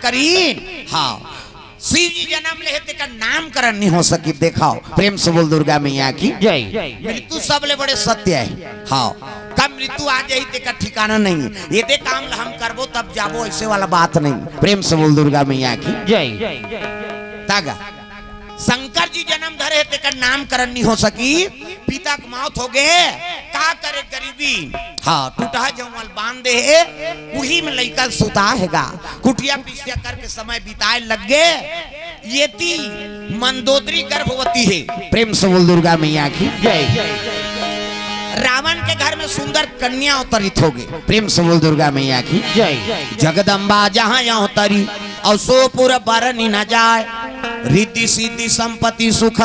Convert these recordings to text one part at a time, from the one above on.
करी। हाँ शिव जी जन्म ले तेका नामकरण नहीं हो सकी। देखाओ प्रेम से बोल दुर्गा मैया की जय। मृत्यु सबले बड़े सत्य है। हाँ कब मृत्यु आ जाए तेका ठिकाना नहीं है। ये दे काम हम करबो तब जाबो ऐसे वाला बात नहीं। प्रेम से बोल दुर्गा मैया की जय। तागा शंकर जी जन्म धरे तेका नामकरण नहीं हो सकी। पिता का मौत हो गए का करे गरीबी। हाँ टूटा जंगल बांध दे वही में लड़का सुता हैगा। कुटिया पिसिया करके समय बिताए लग गए। ये ती मंदोदरी गर्भवती है। प्रेम से बोल दुर्गा मैया की जय। रावण के घर में सुंदर कन्या अवतरित हो गई। प्रेम से बोल दुर्गा मैया की जय। जगदम्बा जहाँ यहाँ उतरी और सोपुर बरनी न जाए। रिद्धि सिद्धि संपत्ति सुख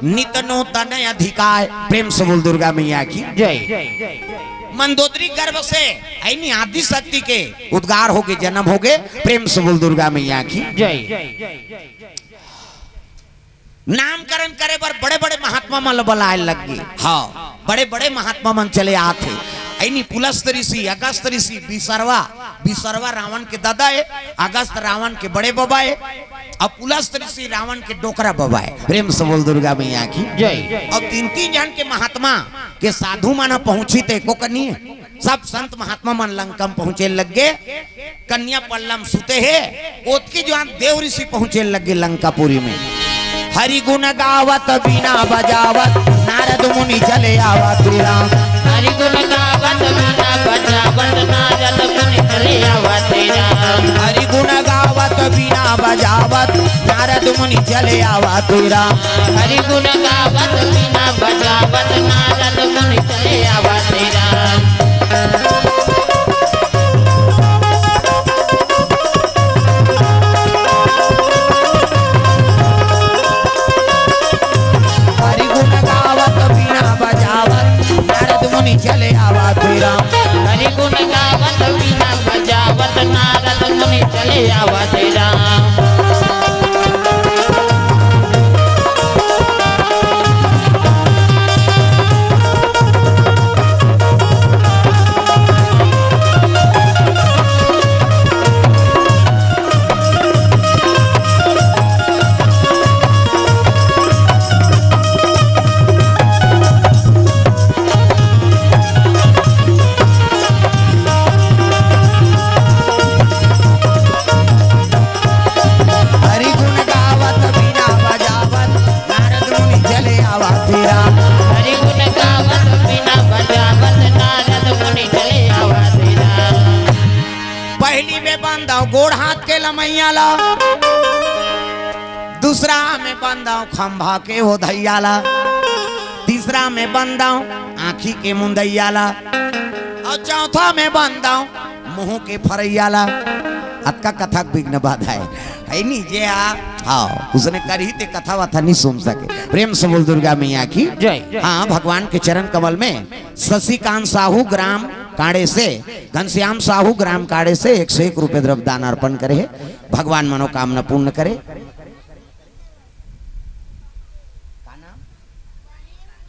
नित नूतन अधिकार। प्रेम से बोल दुर्गा मैया की जय। मंदोदरी गर्भ से ऐनी आदि शक्ति के उद्गार हो गए जन्म हो गए। प्रेम से बोल दुर्गा मैया की जय। नामकरण करे पर बड़े बड़े महात्मा मन बुलाए लग गए। हाँ बड़े बड़े महात्मा मन चले आते। ऐनी पुलस्त ऋषि अगस्त ऋषि बिसरवा रावण के दादा है। अगस्त रावण के बड़े बाबा है और पुलस्त ऋषि रावण के डोकरा बाबा है। प्रेम से बोल दुर्गा मैया की जय। और तीन तीन जन के महात्मा के साधु माना पहुंची थे को कन्या सब संत महात्मा मन लंकम पहुंचे लग गए। कन्या पल्लम सुते है ओतकी जो देव ऋषि पहुंचे लग गए लंकापुरी में। हरि गुण गावत बीना बजावत नारद मुनि चले आवत राम। हरि गुण गावत बीना बजावत नारद मुनि चले आवत राम। हरि गुण गावत बीना बजावत नारद मुनि चले आवत राम। हरि गुण गावत बीना बजावत नारद मुनि चले आवत राम। चले आवत राम। हरि गुण गावत बीना बजावत नारद मुनि चले आवत राम। गोड़ हाथ के लमैया ला। दूसरा में बंदाओ खंभा के हो धैया ला। तीसरा में बंदाओ आँखी के मुंदैया ला। और चौथा में बंदाओ मुंह के फरैया ला। अतका कथा विघ्न बाधा है नहीं जे हाँ उसने करी ते कथा वथा नहीं सुन सके। प्रेम से बोल दुर्गा मैया की जय। हाँ भगवान के चरण कमल में शशिकांत साहू ग्राम काड़े से घनश्याम साहू ग्राम काड़े से 101 रुपए द्रव्य दान अर्पण करे। भगवान मनोकामना पूर्ण करे।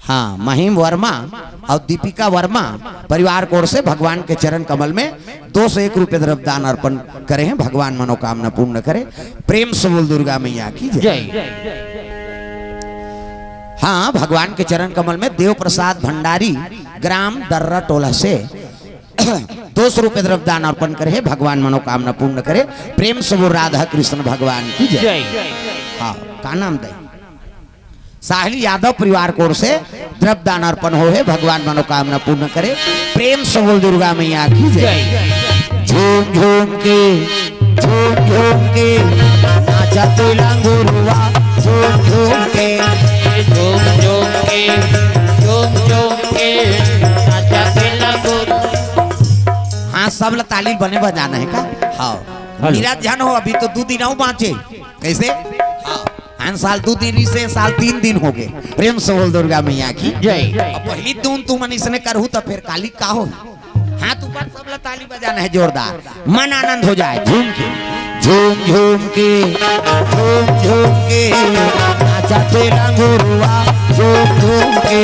हाँ महिम वर्मा और दीपिका वर्मा परिवार कोर से भगवान के चरण कमल में 201 रुपए द्रव्य दान अर्पण करे हैं। भगवान मनोकामना पूर्ण करे। प्रेम से बोल दुर्गा मैया की जय। हाँ भगवान के चरण कमल में देव प्रसाद भंडारी ग्राम दर्रा टोला से 200 रुपए द्रव्य दान अर्पण करे। भगवान मनोकामना पूर्ण करे। प्रेम से बोल राधा कृष्ण भगवान की जय। हाँ का नाम दे साहिल यादव परिवार कोर से द्रव्य दान अर्पण हो है। भगवान मनोकामना पूर्ण करे। प्रेम से बोल दुर्गा मैया की जय। झूम झूम के नाचा तो लंगुरुआ। झूम झूम के नाचा तो लंगुरुआ। हाँ सब ला ताली बने बजाना है का। हाँ मेरा ध्यान हो अभी तो 2 दिन बाँचे कैसे। हाँ साल 2 दिन से साल 3 दिन हो गए। प्रेम से बोल दुर्गा मैया की जय। पहली धुन तू मन इसने करहू तो फिर काली का हो। हाथ ऊपर सब ला ताली बजाना है जोरदार मन आनंद हो जाए। झूम झूम के नाचा ते लंगुरुआ। झूम झूम के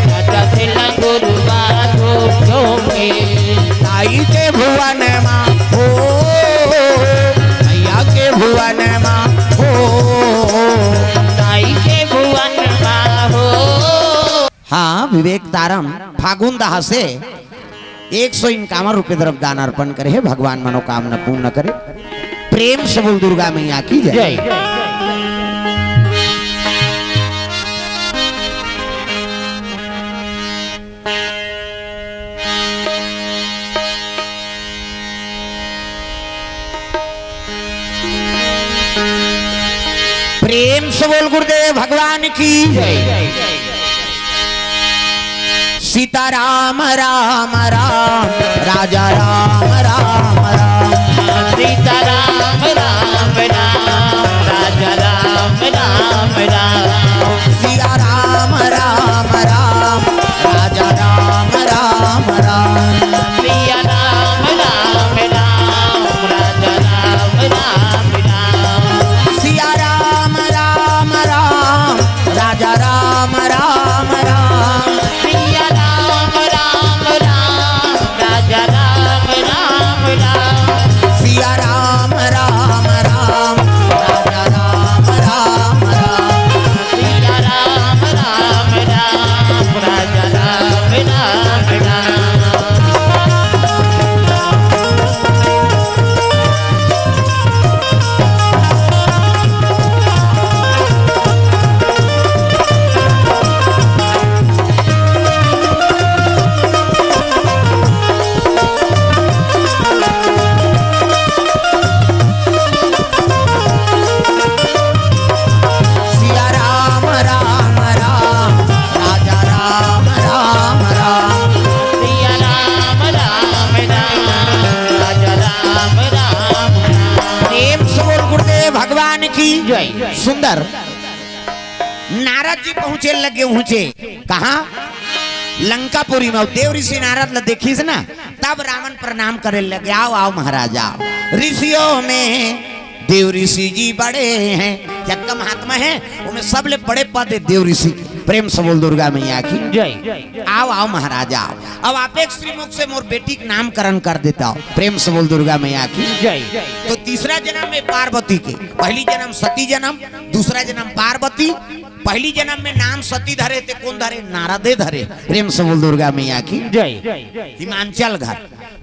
नाचा ते लंगुरुआ। ताई के भुवन माँ हो, मैया के भुवन माँ हो, ताई के भुवन माँ हो। हाँ विवेक तारम फागुन दाह से 151 रुपये द्रव्य दान अर्पण करे है, भगवान मनोकामना पूर्ण करे। प्रेम से बोल दुर्गा मैया की जय। प्रेम से बोल गुरुदेव भगवान की जय। सीता राम राम राम, राजा राम राम राम, सीता राम राम राम, राजा राम राम राम, सिया राम राम राम, राजा राम राम राम, सिया राम राम राम, राजा राम राम राम, सिया राम राम राम, राजा राम राम राम, सिया राम राम राम, राजा राम राम राम, सिया राम राम राम, राजा राम राम राम, सिया राम राम राम, राजा राम राम राम। सिया राम राम राम, राजा राम राम राम, सिया राम राम राम, राजा राम राम राम। प्रेम से बोल गुरुदेव भगवान की जय। सुंदर नारद जी पहुंचे लगे ऊंचे कहा लंकापुरी में। देव ऋषि नारद ल देखी से ना, तब रावण प्रणाम करे लगे, आओ आओ महाराज आओ। ऋषियों में देव ऋषि जी बड़े हैं, जब का महात्मा है उनमें सबले बड़े पद है देव ऋषि। प्रेम से बोल दुर्गा मैया की जय। आओ आओ महाराज आओ। अब आप एक श्रीमुख से मोर बेटी का नामकरण कर देता हो। प्रेम से बोल दुर्गा मैया की जय। तो तीसरा जन्म में पार्वती के, पहली जन्म सती जन्म, दूसरा जन्म पार्वती। पहली जन्म में नाम सती धरे थे, कौन धरे? नारदे धरे। प्रेम से बोल दुर्गा मैया की जय। हिमांचल घर।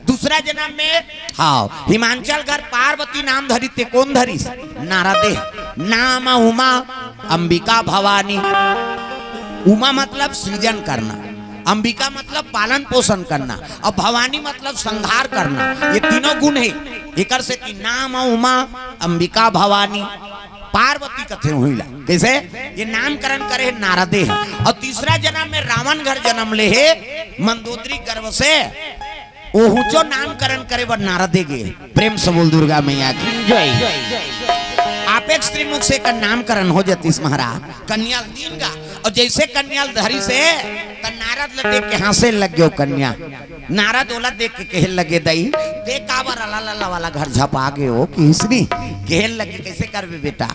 दूसरा जन्म में हाँ हिमांचल घर पार्वती नाम धरी थे, कौन धरी? नारदे। नाम उमा अंबिका भवानी। उमा मतलब सृजन करना, अंबिका मतलब पालन पोषण करना, और भवानी मतलब संहार करना। ये तीनों गुण है एक से कि नाम उमा अंबिका भवानी पार्वती कथे हुईला। कैसे? ये नामकरण करे है नारदे है। और तीसरा जन्म में रावण घर जन्म ले है, मंदोदरी गर्भ से ओहुचो नामकरण करे बर नारदे गे। प्रेम से बोल दुर्गा मैया की जय। आप एक स्त्री मुख से का नामकरण हो जाती महाराज कन्या दीन का। और जैसे कन्या धरी से नारद ल देख के हंसे लग गयो कन्या। नारद ओला देख के कहे लगे दई देख काबर अला लला वाला घर झपा गए हो किसनी कहे लगे कैसे करबे बेटा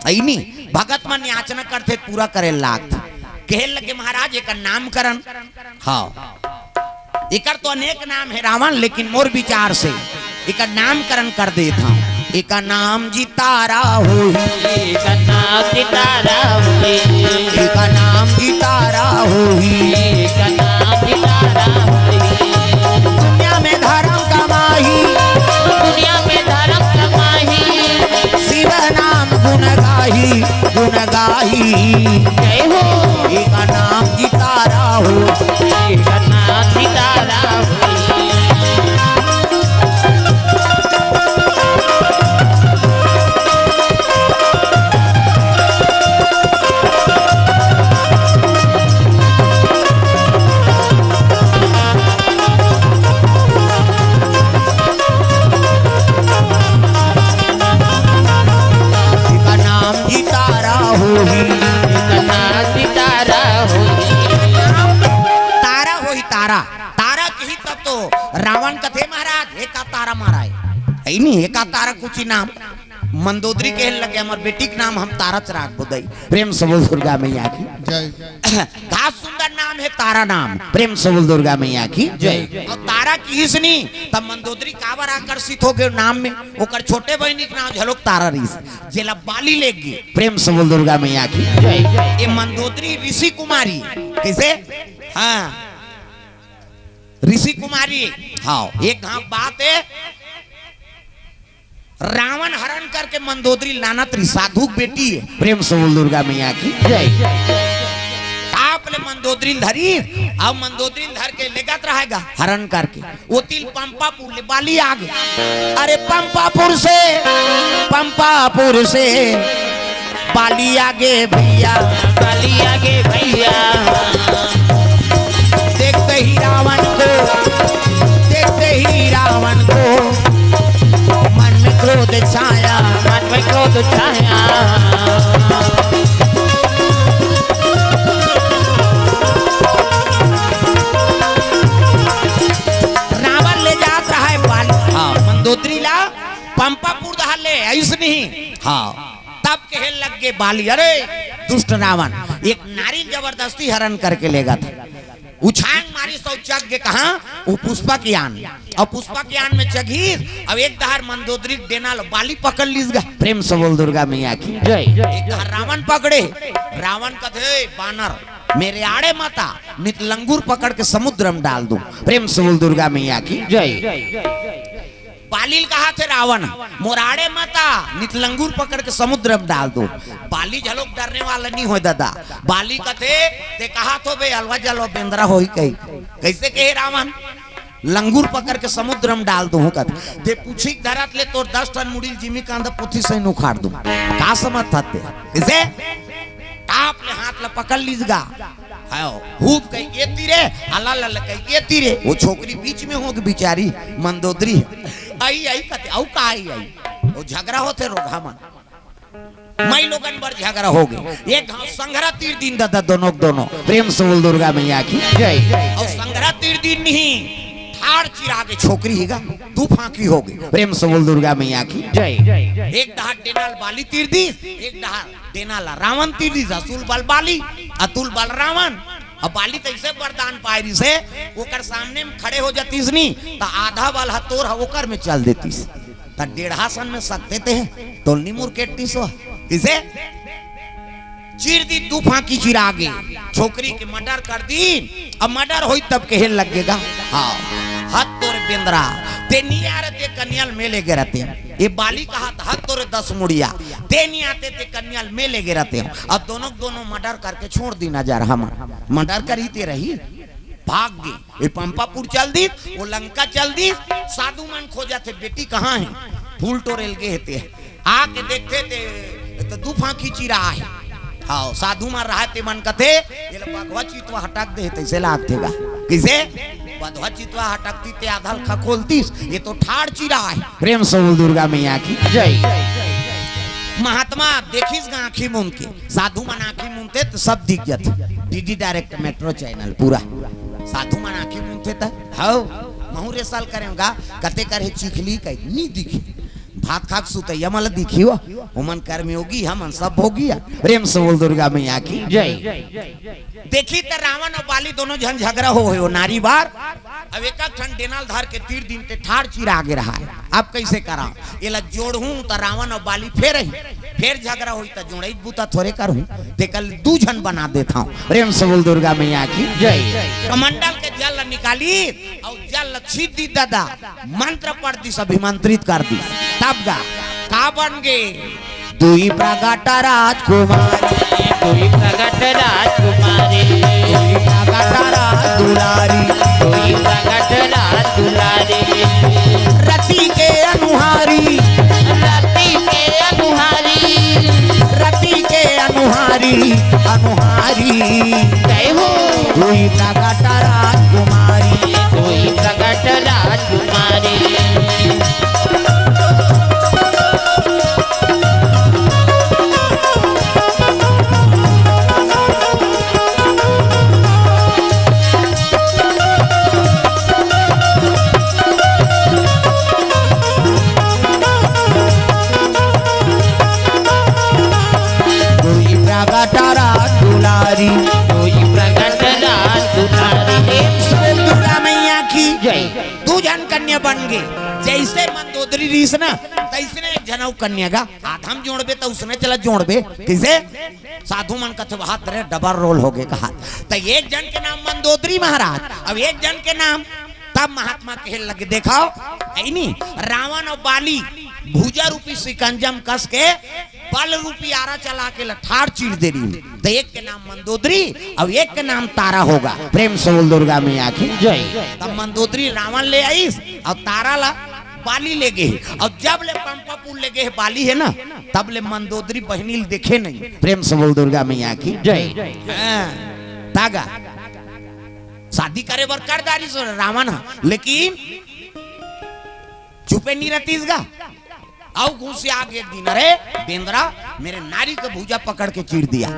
ऐनी भगत मन याचना करते पूरा करे लाख कहे लगे महाराज एक नामकरण। हाँ एकर तो अनेक नाम है रावण, लेकिन मोर विचार से एक नामकरण कर देता हूँ। एक नाम जी तारा हो, एक नाम सितारा हुई, एक नाम जी तारा हो, एक नाम सितारा हुई। दुनिया में धर्म कमाही, दुनिया में धर्म कमाही, शिव नाम गुण गाही, गुण गाही। जय हो। एक नाम जी तारा हो, एक नाम सितारा हुई। रावण कथे महाराज एका तारा मारा है नहीं एका तारा कुछ नाम मंदोदरी के लगे हमार बेटी के नाम हम तारा चराग बुदई प्रेम से बोल दुर्गा मैया की का सुंदर नाम है तारा नाम प्रेम से बोल दुर्गा मैया की जय। और तारा की इसनी तब मंदोदरी काबर आकर्षित हो गए नाम में ओकर छोटे बहनी के नाम झलोक तारा ऋषि जेला बाली ले गए प्रेम से बोल दुर्गा मैया की जय। ये मंदोदरी ऋषि कुमारी कैसे हाँ ऋषि कुमारी हाँ एक हाँ बात है रावण हरण करके मंदोदरी लानत्री साधु बेटी है प्रेम से बोल दुर्गा मैया की जय। आपले मंदोदरी धरी अब मंदोदरी धर के लेगत रहेगा हरण करके वो तिल पंपापुर ले बाली आ गए। अरे पंपापुर से बाली आगे भैया बाली आगे भैया देखते ही रावण को मन में क्रोध छाया मन में क्रोध छाया। रावण ले जात रहा है बाली हाँ मंदोदरी ला पंपापुर दहाले ऐसे नहीं हाँ तब कहे लग गए बाली अरे दुष्ट रावण एक नारी जबरदस्ती हरण करके लेगा था उछांग मारी शौचाक के कहा वो पुष्पक यान और पुष्पक यान में जगीर अब एक दहार मंदोदरी देना लो बाली पकड़ लीजिएगा प्रेम से बोल दुर्गा मैया की जय। एक दहार रावण पकड़े रावण कथे बानर मेरे आड़े माता नित लंगूर पकड़ के समुद्र में डाल दूं प्रेम से बोल दुर्गा मैया की जय। बालील कहा थे रावण मोराड़े माता नित लंगूर पकड़ के समुद्र में डाल दो बाली झलोक डरने वाला नहीं हो दादा बाली कथे ते कहा तो बे अलवा जलो बेंद्रा हो ही कही कैसे कहे रावण लंगूर पकड़ के समुद्र में डाल दूं कथे ते पूछी धरत ले तो 10 टन मुड़ी जिमी कांदा पोथी से उखाड़ दूं का समझ था ते कैसे आप ले हाथ ला पकड़ लीजिएगा खूब कहीं ये तीरे हला लल कहीं ये तीरे वो छोकरी बीच में होगी बिचारी मंदोदरी आई आई कते औ का आई वो झगड़ा होते रोगा मन मई लोगन बर झगड़ा हो गए एक संघरा तीर दिन दादा दोनों प्रेम से बोल दुर्गा मैया की जय। और संघरा तीर दिन नहीं ठाड़ चिरा के छोकरी हिगा तू फांकी हो गई प्रेम से बोल दुर्गा मैया की जय। एक दहाड़ डेनाल बाली तीर दी एक दहाड़ डेनाल रावण तीर दी अतुल बल बाली अतुल बल रावण अब बाली तैसे वरदान पायरी से ओकर सामने में खड़े हो जातीस नहीं तो आधा बल हतोर ओकर में चल देतीस तो 1.5 सन में सकते थे तोलनी मुरकेटी सो किसे चीर दी तू फांकी चिरा गे छोकरी के मर्डर कर दी अब मर्डर होई तब कहे लगेगा हाँ हाथ तोरे बेंद्रा ते नहीं आ रहे कन्याल में ले गए रहते हैं ये बाली कहा था हाथ तोरे 10 मुड़िया ते नहीं आते थे कन्याल में ले गए रहते हैं अब दोनों मर्डर करके छोड़ दी नजर हम मर्डर कर ही ते रही भाग गई ये पंपापुर चल दी वो लंका चल दी साधु मन खोजा थे बेटी कहाँ है फूल टोरेल गए थे आके देखते थे तो दू फांकी चिरा है हाँ साधु मार रहा ते मन कथे ये बधवा चितवा हटक दे तैसे लागतेगा किसे बधवा चितवा हटकती ते आधा खखोलतीस ये तो ठाड़ चिरा है प्रेम से बोल दुर्गा मैया की जय। महात्मा देखिस गा आँखी मूंद के साधु मन आँखी मूंदते तो सब दिख जाते डीडी डायरेक्ट मेट्रो चैनल पूरा साधु मन आँखी मूंदते तो हाँ महूरे साल करेंगा कते करे चिखली कहीं नहीं दिखी भात खाक सुते यमल दिखी हो उमन कर्मयोगी हम सब भोगी प्रेम से बोल दुर्गा मैया की जय। देखी तो रावण और बाली दोनों जन झगड़ा हो नारी बार अब एक ठन डेनाल धार के तीर दिन ते ठाड़ चिरा आगे रहा है अब कैसे करा ये ला जोड़ूं तो रावण और बाली फिर झगड़ा हुई तो जोड़े बूता थोड़े करूं ते कल 2 जन बना देता हूँ प्रेम से बोल दुर्गा मैया की जय। कमंडल के जल निकाली और जल छीट दी दादा मंत्र पढ़ दी अभिमंत्रित कर दी तब का बन गए दुई प्रगट राजकुमारी कोई प्रगट राजकुमारी दुई प्रगट राजदुलारी कोई प्रगट राजदुलारी रति के अनुहारी रति के अनुहारी रति के अनुहारी अनुहारी जय हो दुई प्रगट राजकुमारी कोई प्रगट राजकुमारी जन कन्या बन गए। जैसे मंदोदरी रीस ना तैसने एक जनऊ कन्या का आधम जोड़बे तो उसने चला जोड़बे किसे साधु मन कथे हाथ रे डबल रोल हो गए कहा। तो एक जन के नाम मंदोदरी महाराज, अब एक जन के नाम तब महात्मा कहे लगे देखाओ नहीं रावण और बाली भूजा रूपी सिकंजम कस के बल रूपी आरा चला के लठार चीर दे रही। तो एक के नाम मंदोदरी और एक के नाम तारा होगा। प्रेम से बोल दुर्गा मैया की जय। तब मंदोदरी रावण ले आई और तारा ला बाली ले गए। और जब ले पंपापुर ले गए बाली है ना तब ले मंदोदरी बहनी देखे नहीं। प्रेम से बोल दुर्गा मैया की जय। तागा शादी करे बर करदारी सो रावण लेकिन चुपे नहीं रहतीसगा। आओ घूसे आगे एक दिन अरे बेंद्रा मेरे नारी को भूजा पकड़ के चीर दिया।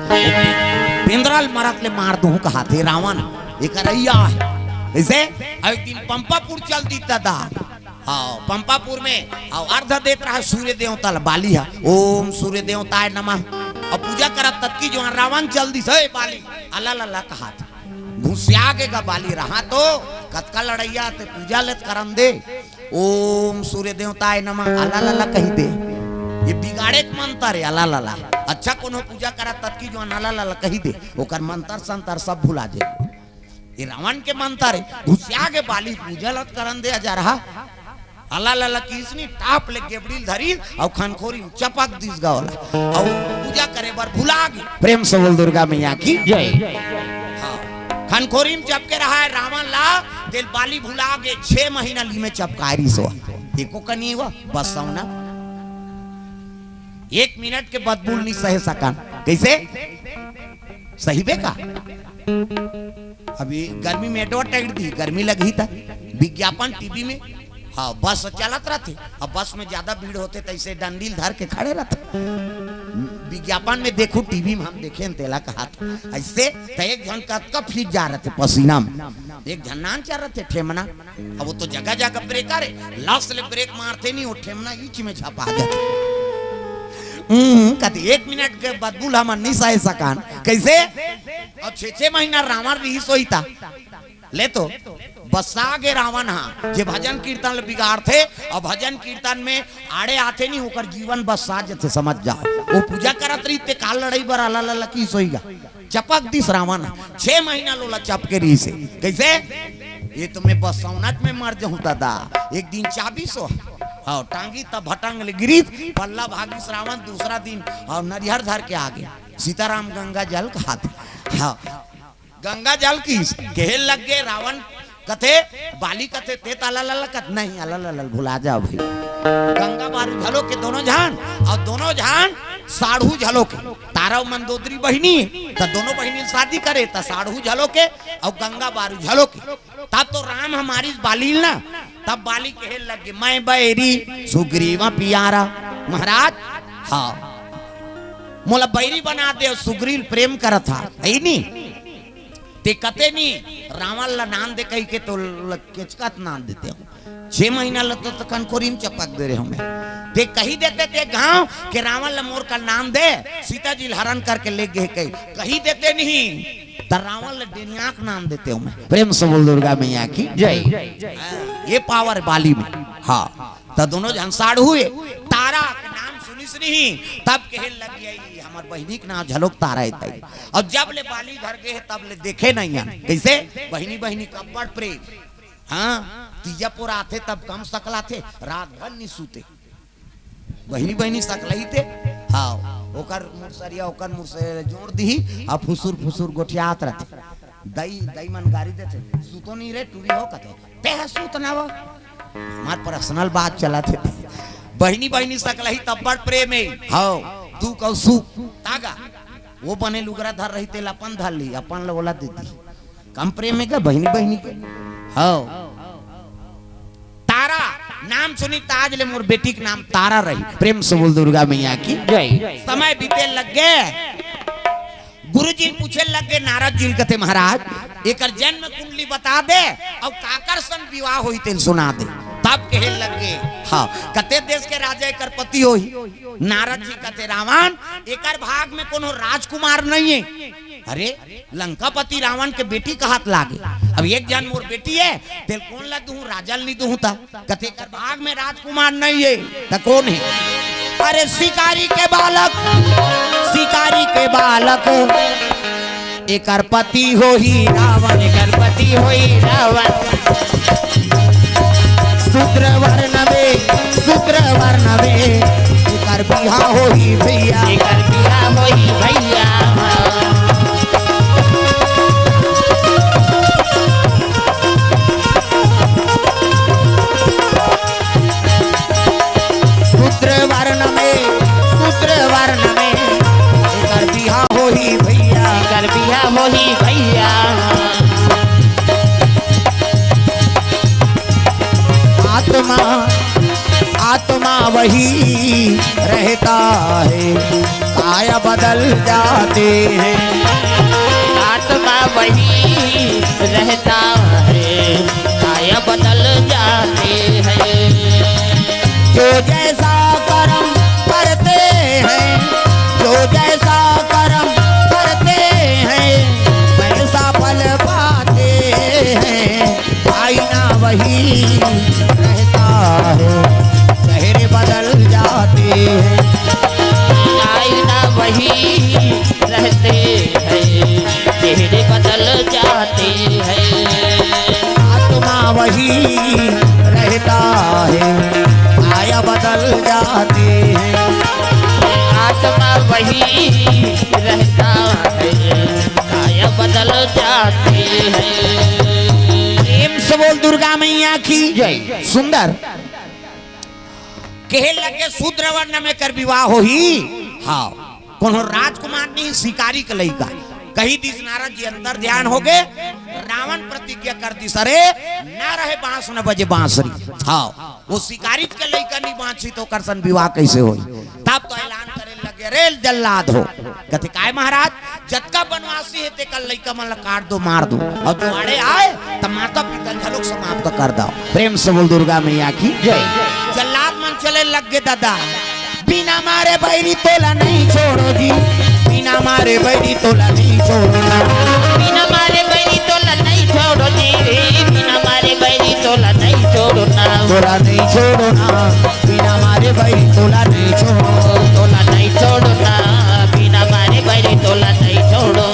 बेंद्रा मरत ले मार दूं कहा थे रावण एक रैया है ऐसे। एक दिन पंपापुर चल दी था। हाँ पंपापुर में अर्ध देत रहा सूर्य देवता बाली है ओम सूर्य देवताय नमः और पूजा करत तत्की जो रावण चल दी से बाली अल्लाह अल्लाह कहा था। घुसिया के का बाली रहा तो कतका लड़ैया ते पूजा लेत करम दे ओम सूर्य देवताय नमः अल्लाह अल्लाह कही दे। ये बिगाड़े मंत्र है अल्लाह अल्लाह। अच्छा कोनो पूजा करा तत्की जो अल्लाह अल्लाह कही दे ओकर मंत्र संतर सब भुला दे। ये रावण के मंत्र है घुसिया के बाली पूजा लत करम दे जा रहा अल्लाह अल्लाह किसनी टाप ले गेबड़ील धरी और खनखोरी चपक दिस गावला और पूजा करे बार भुला गए। प्रेम से बोल दुर्गा मैया की जय। खनखोरी में चपके रहा है रावण ला दिल बाली भुला गए 6 महीना ली में चपकारी सो एको कनी हुआ बस सौना 1 मिनट के बदबूल नहीं सहे सकन कैसे सही बेका। अभी गर्मी में एडवर्टाइज दी गर्मी लगी था विज्ञापन टीवी में। हाँ बस चलत रहते अब बस में ज्यादा भीड़ होते तो ऐसे डंडील धर के खड़े रहते। विज्ञापन में देखो टीवी में हम देखे तेला का हाथ ऐसे तो एक जन का फीट जा रहे थे पसीना में एक झन्नान चल रहे थे ठेमना। अब वो तो जगह जगह ब्रेक आ रहे लास्ट ले ब्रेक मारते नहीं वो ठेमना ईच में छपा जाते। कहते 1 मिनट के बदबूल हम नहीं सह सकान कैसे। और 6 महीना रावण रही सोई था ले तो बसा गे रावण हाँ जे भजन कीर्तन बिगाड़ थे और भजन कीर्तन में आड़े आते नहीं होकर जीवन बसा जैसे समझ जाओ। वो पूजा करत रही ते काल लड़ाई बर अल्लाह अल्लाह की सोईगा चपक दिस रावण 6 महीना लोला चपके रही से कैसे। ये तो मैं बसौनत में मर जाऊं दादा एक दिन चाबी सो हाँ टांगी तब भटंग ले गिरी पल्ला भागी श्रावण दूसरा दिन और नरिहर धर के आ गया। सीताराम गंगा जल खाते हाँ गंगा जल की कहे लग गए रावण कथे बाली कथे ते ताला कथ नहीं अल्लाह भुला जाओ भाई। गंगा बारू झलो के दोनों जहान और दोनों जहान साढ़ू झलो के तारा मंदोदरी बहिनी तो दोनों बहिनी शादी करे तो साढ़ू झलो के और गंगा बारू झलो के। तब तो राम हमारी बाली ना तब बाली कहे लगे मैं बैरी सुग्रीवा पियारा महाराज हाँ मोला बैरी बना दे सुग्रीव प्रेम करा था है नहीं ते कते नहीं रावण ला नाम दे कही के तो केचकत नाम देते हो 6 महीना लगता तो कनकोरी में चपक दे रहे हमें ते कही देते थे गांव के रावण ला मोर का नाम दे सीता जी हरण करके ले गए कही देते नहीं तो रावण ला डेनियाक नाम देते हो मैं। प्रेम से बोल दुर्गा मैया की जय। ये पावर बाली में हाँ तो दोनों जन साढ़ू हुए तारा के नाम सुनिस नहीं तब कहे लग गई हमार बहिनी के नाम झलोक तारा है। और जब ले बाली घर गए तब ले देखे नहीं है कैसे बहिनी बहिनी कब बड़ प्रेम हाँ तीजापुर आते तब कम सकला थे रात भर नहीं सूते बहिनी बहिनी सकला ही थे हाँ ओकर मुरसरिया ओकर मुरसे जोड़ दी और फुसुर फुसुर गोठियात रहते दई दई मन गाड़ी देते सूतो नहीं रे टूरी हो कहते ते सूत ना वो हमार पर्सनल बात चला थे बहिनी बहिनी सकला ही तब बड़ प्रेम है हाँ तू कौ सू तागा वो बने लुगरा धर रही तेल अपन धर ली अपन बोला देती कम प्रेम है क्या बहिनी बहिनी के हाँ तारा नाम सुनी ताज ले मोर बेटी के नाम तारा रही। प्रेम से बोल दुर्गा मैया की जय। समय बीते लग गए गुरु जी पूछे लग गए नारद जी कहते महाराज एक जन्म कुंडली बता दे और काकर सन विवाह हुई तेल सुना दे। तब कहे लग गए हाँ कते देश के राजा एकर पति होई नारद जी कहते रावण एकर भाग में कोनो राजकुमार नहीं है अरे लंकापति रावण के बेटी का हाथ लागे। अब एक जान मोर बेटी है तेल कौन ला दूं राजल नहीं दूं ता कथे कर भाग में राजकुमार नहीं है ता कौन है? अरे शिकारी के बालक एकर पति हो ही रावण, एकर पति होई रावण। शुक्र वर्ण में एकर बिहा हो ही भैया, एकर बिहा होई भैया। शूद्र वर्ण में एकर बिहा हो ही भैया, एकर बिहा होई भैया। आत्मा वही रहता है काया बदल जाते हैं, आत्मा वही रहता है काया बदल जाते हैं। जो जैसा कर्म करते हैं, जो जैसा कर्म करते हैं वैसा फल पाते हैं। आईना वही रहता है चेहरे बदल जाते हैं, आईना वही रहते हैं चेहरे बदल जाते हैं। आत्मा वही रहता है काया बदल जाते हैं, आत्मा वही रहता है काया बदल जाते हैं। प्रेम से बोल दुर्गा मैया की जय। सुंदर कहे लगे शूद्र वर्ण में कर विवाह हो ही। हाँ कोनो राजकुमार नहीं शिकारी का लड़का कही दिस नारद जी अंदर ध्यान हो गए। रावण प्रतिज्ञा कर दी सरे ना रहे बांस न बजे बांसुरी। हाँ वो शिकारी के लड़का नहीं बांसी तो करसन विवाह कैसे हो? तब तो ऐलान करे लगे रे जल्लाद हो। कहते काय महाराज जतका बनवासी है ते कल लड़का मन काट दो मार दो और जो आड़े आए तब माता पिता झलक समाप्त कर दो। प्रेम से बोल दुर्गा मैया की जय। जल्लाद मन चले लग गए दादा बिना मारे बैरी तोला नहीं छोड़ो जी, बिना मारे बैरी तोला नहीं छोड़ना, बिना मारे बैरी तोला नहीं छोड़ो जी, बिना मारे बैरी तोला नहीं छोड़ना, तोला नहीं छोड़ना, बिना मारे बैरी तोला नहीं छोड़ो, तोला नहीं छोड़ना, बिना मारे बैरी तोला नहीं छोड़ो।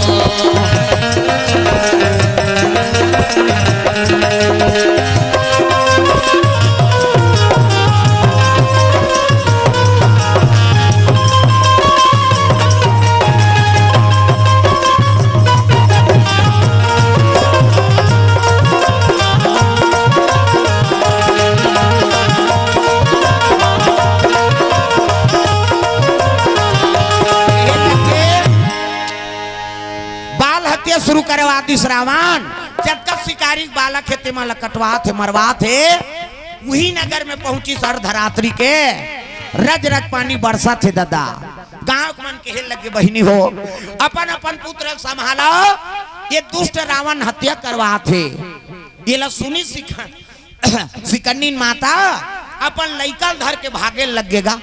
शुरू करवा दिस रावण जब तक शिकारी बालक खेते में कटवा थे मरवा थे वही नगर में पहुंची सर धरात्री के रज रज पानी बरसा थे दादा गांव मन के लगे बहिनी हो अपन अपन पुत्र संभालो ये दुष्ट रावण हत्या करवा थे। ये ला सुनी सिकन्नी माता अपन लइका धर के भागे लगेगा।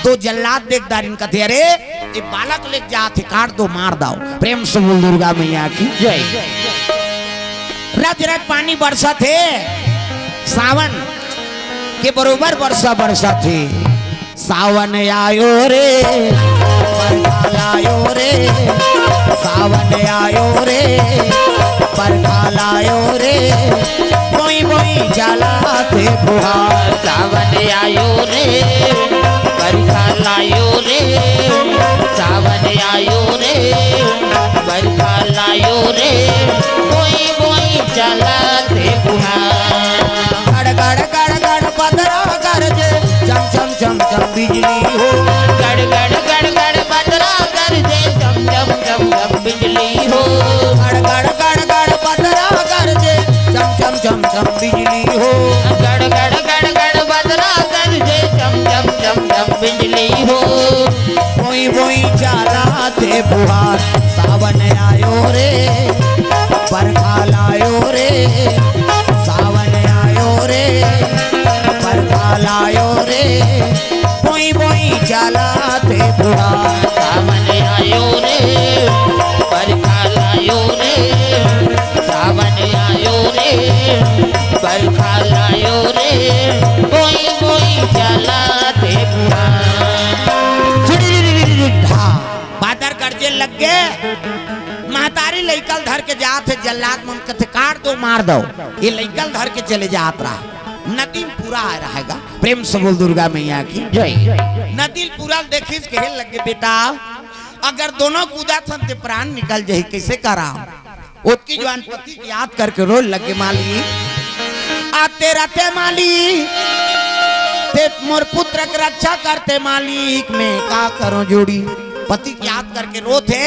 दो जल्लाद देखदार इनका थे अरे ये बालक ले जाते काट दो मार दो। प्रेम से बोल दुर्गा मैया की जय। रज रज पानी बरसा थे सावन के बरोबर वर्षा बरसा थे। सावन आयो रे बरखा लायो रे, सावन आयो रे बरखा लायो रे, बोई बोई जाला थे फुहार। सावन आयो रे बरखा लायो रे, सावन आयो रे बरखा लायो रे, बोई बोई जाला थे फुहार। गड़ गड़ गड़ गड़ बदरा गरजे चम चम चम चम बिजली हो, गड़ गड़ गड़ गड़ बदरा गरजे चम चम चम चम बिजली हो, गड़ गड़ गड़ गड़ बदरा गरजे चम चम चम चम बिजली हो, गड़ गड़ गड़ गड़ बदरा गरजे चम चम चम चम बिजली हो, बोई बोई जाला थे फुहार। सावन आयो रे बरखा लायो रे, सावन आयो रे बरखा लायो रे, बोई बोई जाला थे फुहार। सावन आयो रे बरखा के जात है जल्लाद मन कथे काट दो मार दो, ये लइकल धर के चले जात रहा। नदी में पूरा आ रहेगा, प्रेम से बोल दुर्गा मैया की जय। नदी पूरा देखिस के लगे बेटा अगर दोनों कूदा थन ते प्राण निकल जाही, कैसे करा। उसकी जवान पति की याद करके रोज लगे माली आते रहते माली ते मोर पुत्र की रक्षा करते मालिक, मैं का करूं जोड़ी। पति की याद करके रोते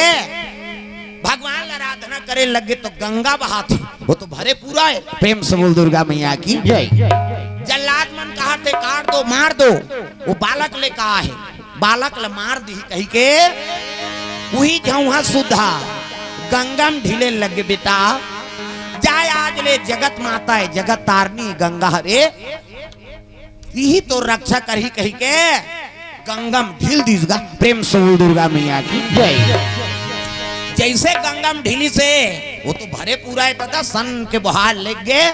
भगवान आराधना करे लगे तो गंगा बहाते, वो तो भरे पूरा है। प्रेम से बोल दुर्गा मैया की जय। जल्लाद मन कहा थे काट दो मार दो, वो बालक ले कहा है बालक ले मार दी कही के वही जहाँ सुधा गंगा में ढीले लगे बेटा जाए आज ले जगत माता है जगत तारनी गंगा हरे यही तो रक्षा कर ही कही के गंगम ढील दीजगा। प्रेम से बोल दुर्गा मैया की जय। जैसे गंगम ढीली से वो तो भरे पूरा है दादा सन के बहार लग गए,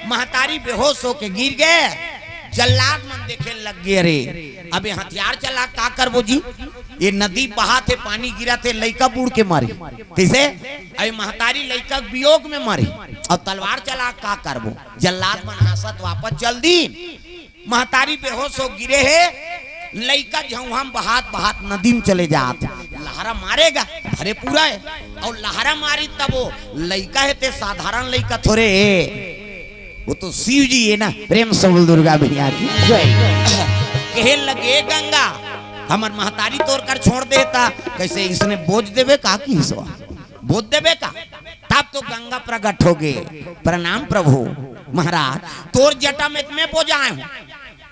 महतारी बेहोश होके गिर गए। जल्लाद मन देखे लग गए अरे अबे हथियार चला का करबो जी, ये नदी बहा थे पानी गिरा थे लइका बूढ़ के मारे कैसे, अरे महतारी लइका वियोग में मरी और तलवार चला का करबो। जल्लाद मन हंसत वापस चल दी, महतारी बेहोश हो गिरे है, लइका जहाँ हम बहात बहात नदी में चले जात लहरा मारेगा भरे पूरा है और लहरा मारी तब वो लइका है ते साधारण लइका थोड़े वो तो शिव जी है ना। प्रेम से बोल दुर्गा मैया की जय। कहे लगे गंगा हमर महतारी तोड़ कर छोड़ देता, कैसे इसने बोझ देवे का की हिस्सा बोझ देवे का, तब तो गंगा प्रकट हो गए। प्रणाम प्रभु महाराज, तोर जटा में मैं बोझाए हूँ,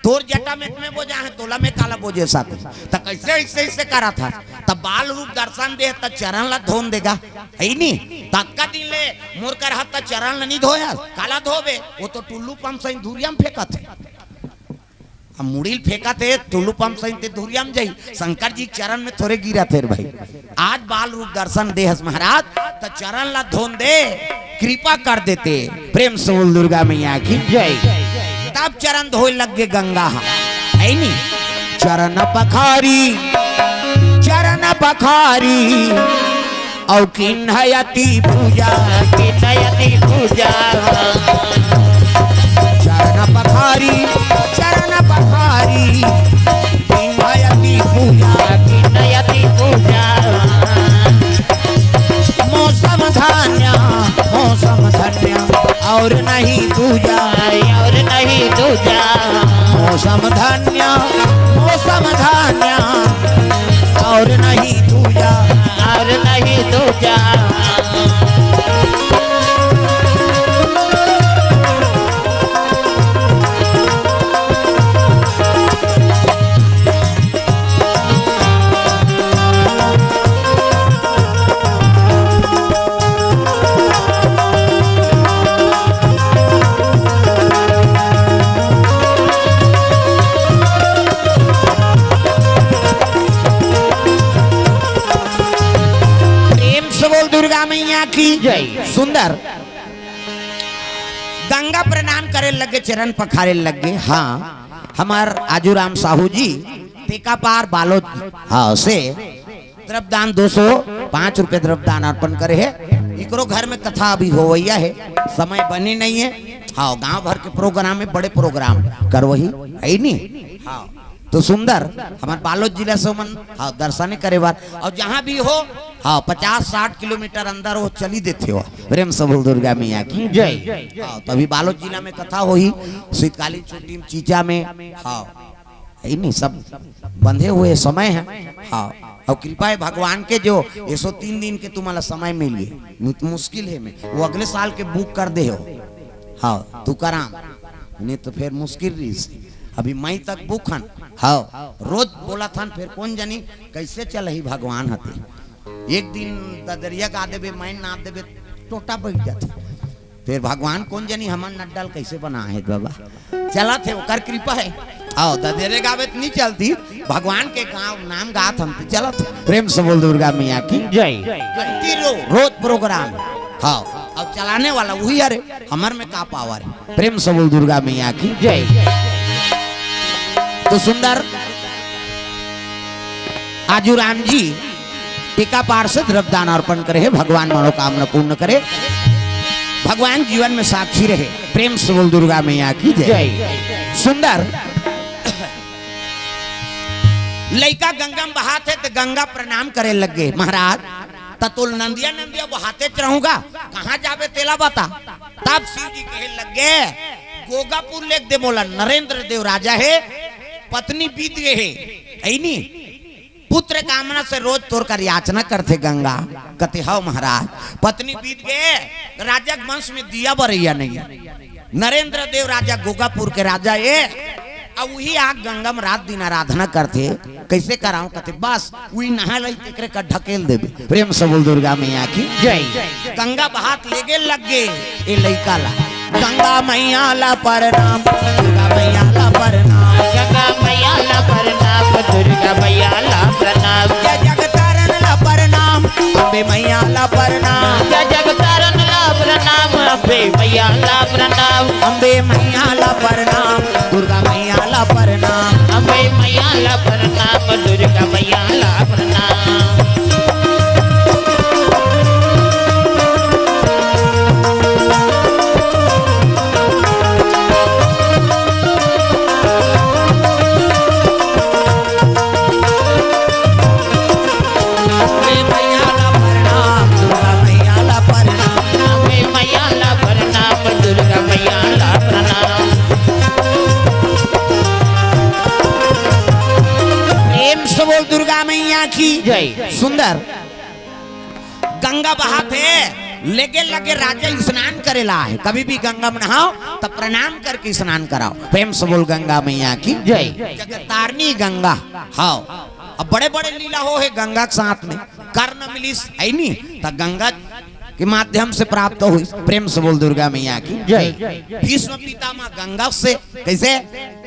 तोर जटा में तुम्हें बोझा है तोला में काला बोझे साथ तब कैसे ऐसे ऐसे करा था। तब बाल रूप दर्शन दे तब चरण ला धोन देगा है नहीं, तक्का दिन ले मोर कर हाथ तब चरण ला नहीं धोया काला धोबे, वो तो टुल्लू पंप सही धुरिया में फेंका थे, हम मुड़ील फेंका थे टुल्लू पंप सही ते धुरिया में जाई, शंकर जी चरण में थोड़े गिरा थे भाई। आज बाल रूप दर्शन दे महाराज तब चरण ला धोन दे कृपा कर देते। प्रेम से बोल दुर्गा मैया की जय। तब चरण धोए लग गए गंगा है नी, चरण पखारी और किन्हयति पूजा किन्हयति पूजा, चरण पखारी किन्हयति पूजा किन्हयति पूजा, मौसम धन्य और नहीं दूजा और नहीं दूजा, मौसम धन्य और नहीं दूजा और नहीं दूजा। मैया की जय। सुंदर गंगा प्रणाम करे लगे चरण पखारे लगे। हाँ हमार आजूराम साहू जी टेका पार बालोद हाँ से द्रव्यदान 205 रुपए द्रव्यदान अर्पण करे है। इकरो घर में कथा अभी होवैया है, समय बनी नहीं है। हाँ गांव भर के प्रोग्राम में बड़े प्रोग्राम कर वही है नहीं। हाँ तो सुंदर हमारे बालोद जिला से मन हाँ दर्शन करे बार और जहाँ भी हो हाँ 50-60 किलोमीटर अंदर वो चली देते हो। प्रेम से बोल दुर्गा मैया की जय। हाँ तभी बालोद जिला में कथा हो ही शीतकालीन छुट्टी में चीचा में हाँ है नहीं सब बंधे हुए समय है। हाँ और कृपा है भगवान के जो 103 दिन के तुम्हारा समय मिल गए मुश्किल है में वो अगले साल के बुक कर दे हो। हाँ तू कराम नहीं तो फिर मुश्किल रही अभी मई तक बुक हन। हाँ रोज बोला था फिर कौन जानी कैसे चल ही भगवान हते एक दिन ददरिया गा देवे मैं ना देवे टोटा बैठ जाते फिर भगवान कौन जानी हमार नड्डल कैसे बना है बाबा चला थे ओकर कृपा है। आओ ददरे गावे नहीं चलती भगवान के गाँव नाम गात हम चला थे। प्रेम से बोल दुर्गा मैया की जय। रोज प्रोग्राम हाँ अब चलाने वाला वही अरे हमार में का पावर है। प्रेम से बोल दुर्गा मैया की जय। तो सुंदर आजूराम जी टीका पार से द्रव्यदान अर्पण करे, भगवान मनोकामना पूर्ण करे, भगवान जीवन में साक्षी रहे। प्रेम से बोल दुर्गा मैया की जय। सुंदर लड़का गंगा में बहाते तो गंगा प्रणाम करे लग गए। महाराज ततुल नंदिया नंदिया बहाते रहूंगा, कहाँ जाबे तेला बता। तब शिव जी कहे लग गए गोगापुर लेक दे बोला नरेंद्र देव राजा है, पत्नी बीत गए है, ऐनी पुत्र कामना से रोज तोड़ कर याचना करते गंगा। कहते हो महाराज पत्नी बीत गए, राजा के वंश में दिया बरैया नहीं। नरेंद्र देव राजा गोगापुर के राजा है, अब वही आग गंगा में रात दिन आराधना करते। कैसे कराऊं? कहते बस वही नहा लई तेकरे का ढकेल देबे। प्रेम से बोल दुर्गा मैया की जय। गंगा बहात लेगे लग गए ए लइका ला। गंगा मैया ला प्रणाम, दुर्गा मैया ला प्रणाम, गंगा मैया ला प्रणाम, दुर्गा मैया ला प्रणाम, जय जगतारण ला प्रणाम, अम्बे मैया ला प्रणाम, जय जगतारण ला प्रणाम, अम्बे मैया ला प्रणाम, अम्बे मैया ला प्रणाम, दुर्गा मैया ला प्रणाम, अम्बे मैया ला प्रणाम, दुर्गा मैया ला प्रणाम। दुर्गा मैया की जय। सुंदर गंगा बहाते लेके लगे राजा स्नान करेला है। कभी भी गंगा में नहाओ तो प्रणाम करके स्नान कराओ। प्रेम से बोल गंगा मैया की जय। जगतारनी गंगा हाओ। अब बड़े बड़े लीला हो है गंगा के साथ में, कर्ण मिलिस है नहीं तो गंगा के माध्यम से प्राप्त हुई। प्रेम से बोल दुर्गा मैया की जय। भीष्म पितामह गंगा से कैसे,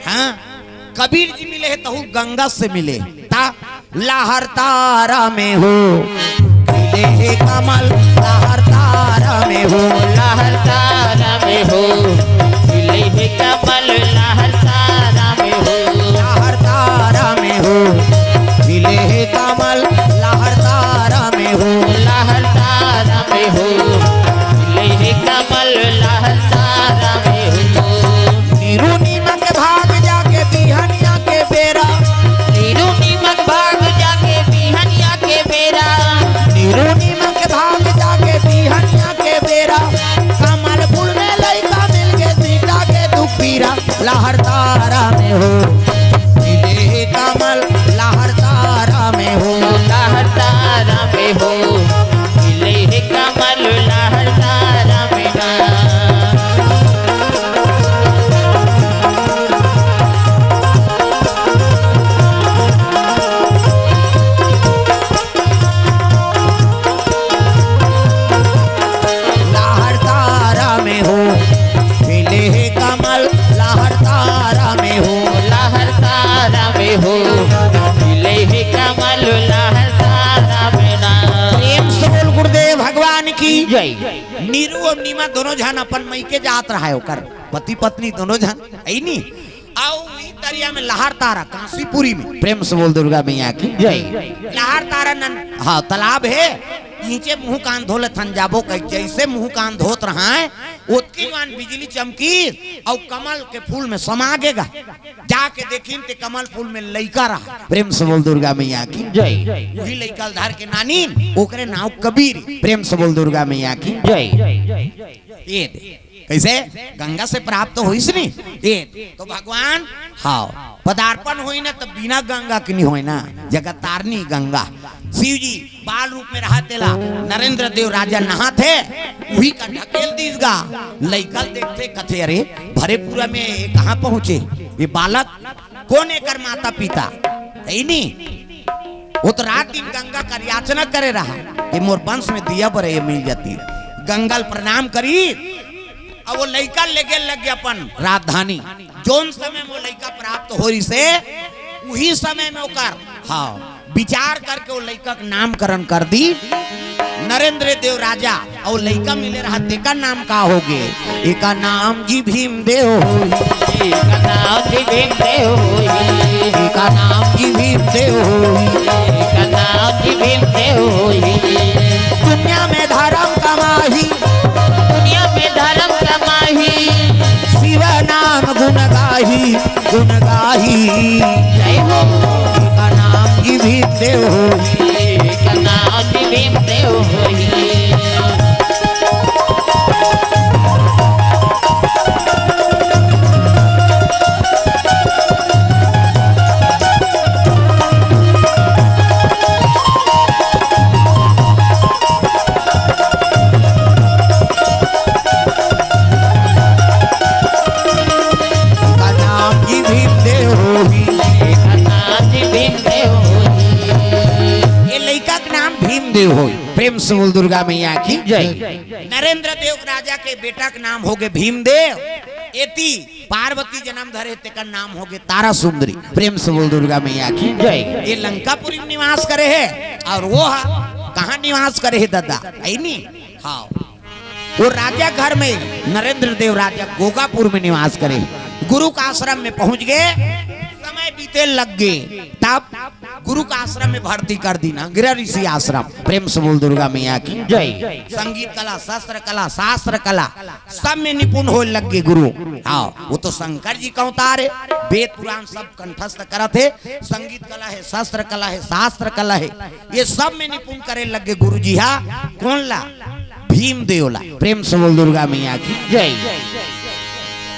हाँ कबीर जी मिले है तो गंगा से मिले। ता लहर तारा में हो खिले कमल, लहर तारा में हो, लहर तारा में हो खिले कमल, लहर तारा में हो, लहर तारा में हो खिले कमल, लहर तारा में हो, लहर तारा में हो खिले कमल, लहर तारा में हो। नीरू नीमक भाग जाके बिहनिया के बेरा, नीरू नीमक भाग जाके बिहनिया के बेरा, नीरू नीमक भाग जाके बिहनिया के बेरा, कमल फूल में लइका मिल के सीता के दुख पीरा, लहर तारा में हो खिले कमल, लहर तारा में हो, लहर तारा में हो खिले कमल, लहर तारा में हो। लहर तारा में हो खिले कमल, लहर तारा में हो, लहर तारा में हो खिले कमल, लहर तारा में हो। प्रेम से बोल गुरुदेव भगवान की जय। नीरू और नीमा दोनों जन अपन मई के जात रहा है, ओकर पति पत्नी दोनों जन ऐनी आओ ई तरिया में लहर तारा काशीपुरी में। प्रेम से बोल दुर्गा मैया की जय। लहर तारा हाँ तालाब है, नीचे मुंह कान धोले थन जाबो कह, जैसे मुंह कान धोत रहा है उतकी मान बिजली चमकी और कमल के फूल में समा गेगा। जाके देखिन ते कमल फूल में लइका रहा। प्रेम से बोल दुर्गा मैया की जय। वही लइका धार के नानी ओकरे नाव कबीर। प्रेम से बोल दुर्गा मैया की जय। ये दे। कैसे गंगा से प्राप्त हुई नी ये तो भगवान हाँ पदार्पण हुई ना तो बिना गंगा की नहीं हुई ना, जगत तारनी गंगा। शिव जी बाल रूप में रहा तेला, नरेंद्र देव राजा नहा थे वही का ढकेल दीजगा। लइकल देखते कथे अरे भरे पूरा में ये कहाँ पहुंचे, ये बालक कौन एकर माता पिता है नहीं। वो तो रात दिन गंगा का याचना करे रहा कि मोर वंश में दिया पर ये मिल जाती। गंगल प्रणाम करी अब वो लइका लेके लग गया अपन राजधानी। जोन समय वो लइका प्राप्त हो से वही समय में ओकर हाँ विचार करके वो लइका का नामकरण कर दी नरेंद्र देव राजा। और लइका मिले रहा तेका नाम का हो गए, एका नाम जी भीमदेव होई, एका नाम जी भीमदेव होई, एका नाम जी भीमदेव होई, एका नाम जी भीमदेव गाही गुण गाही जय हो का नाम की भीम देव होई कनाथ भीम देव होई का नाम की भीम देव होई कनाथ भीम देव होई ये लड़का का नाम भीम देव होई प्रेम से बोल दुर्गा मैया की जय नरेंद्र देव राजा के बेटा का नाम हो गए भीमदेव एती पार्वती जन्म धरे ते का नाम हो गए तारा सुंदरी प्रेम से बोल दुर्गा मैया की जय ये लंकापुरी में निवास करे है और वो कहाँ निवास करे है दादा ऐनी हाँ वो राजा घर में नरेंद्र देव राजा गोगापुर में निवास करे गुरु का आश्रम में पहुंच गए समय बीते लग गए तब गुरु का आश्रम में भर्ती कर दी ना गिरा ऋषि आश्रम प्रेम से बोल दुर्गा मैया की जय संगीत कला शास्त्र कला सब में निपुण हो लग गए गुरु हाँ वो तो शंकर जी का अवतार है वेद पुराण सब कंठस्थ करत है संगीत कला है शास्त्र कला है ये सब में निपुण करे लग गए गुरु जी हाँ कौन ला भीम देवला प्रेम से बोल दुर्गा मैया की जय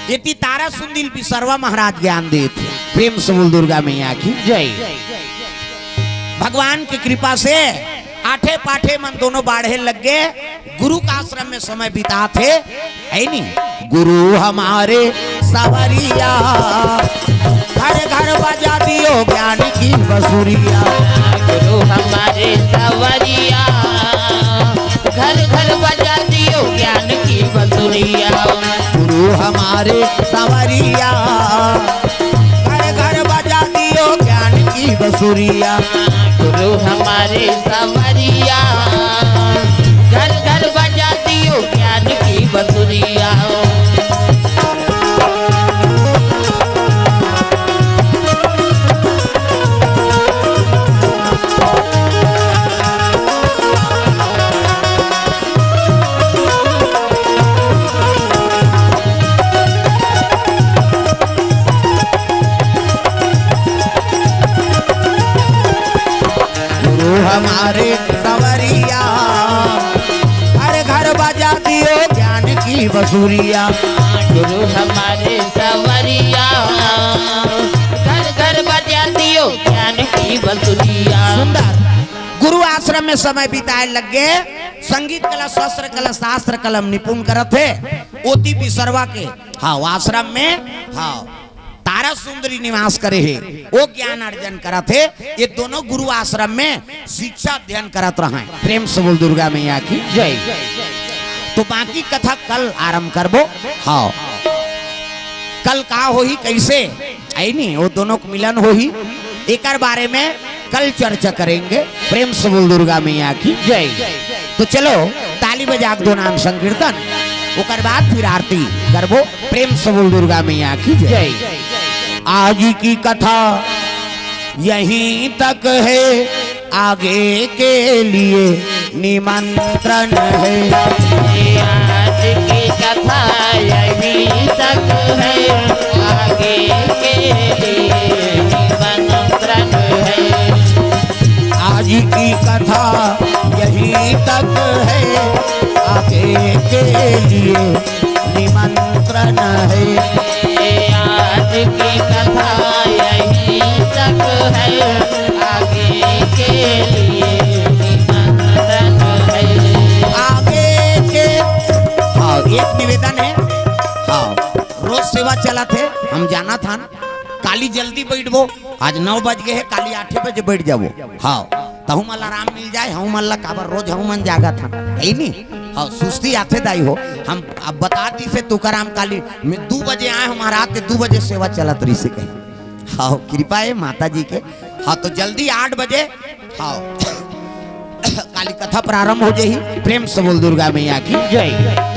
ये तारा सुंदर पिसरवा महाराज ज्ञान देते प्रेम से बोल दुर्गा मैया की जय भगवान की कृपा से आठे पाठे मन दोनों बाढ़े लग गए गुरु का आश्रम में समय बिताते है नहीं गुरु हमारे सवरिया घर घर बजा दियो ज्ञान की बसुरिया गुरु हमारे सवरिया घर घर बजा दियो ज्ञान की बसुरिया गुरु हमारे सवरिया घर घर बजा दियो ज्ञान की बसुरिया गुरु हमारे सवरिया घर घर बजा दियो ज्ञान की बसुरिया हमारे सवरिया घर घर बजा दियो ज्ञान की बसुरिया गुरु हमारे सवरिया घर घर बजा दियो ज्ञान की बसुरिया सुंदर गुरु आश्रम में समय बिताए लग गए संगीत कला शास्त्र कला निपुण करत थे ओती बिसरवा के हाँ आश्रम में हाँ तारा सुंदरी निवास करे है वो ज्ञान अर्जन करत थे ये दोनों गुरु आश्रम में शिक्षा अध्ययन करत रहे प्रेम से बोल दुर्गा मैया की जय तो बाकी कथा कल आरंभ करबो हाँ कल का होही कैसे आई नहीं वो दोनों को मिलन होही एक बारे में कल चर्चा करेंगे प्रेम से बोल दुर्गा मैया की जय तो चलो ताली बजा दो नाम संकीर्तन ओकर बाद फिर आरती करबो प्रेम से बोल दुर्गा मैया की जय आज की कथा यहीं तक है आगे के लिए निमंत्रण है आज की कथा यहीं तक है आगे के लिए निमंत्रण है आज की कथा यहीं तक है आगे के लिए निमंत्रण है आज की कथा यहीं तक है आगे के लिए निमंत्रण है आगे के हाँ एक निवेदन है हाँ रोज सेवा चला थे हम जाना था ना काली जल्दी बैठबो आज 9 बज गए है काली 8 बजे बैठ जाबो हाँ तहु मल आराम मिल जाए हम मल्ला काबर रोज हम मन जागा था है नहीं हाँ सुस्ती आते दाई हो हम अब बता दी से तुकाराम काली में 2 बजे आए हमारा रात 2 बजे सेवा चलत रही से कहीं हाँ कृपा है माता जी के हाँ तो जल्दी 8 बजे हाँ काली कथा प्रारंभ हो जाही प्रेम से बोल दुर्गा मैया की जय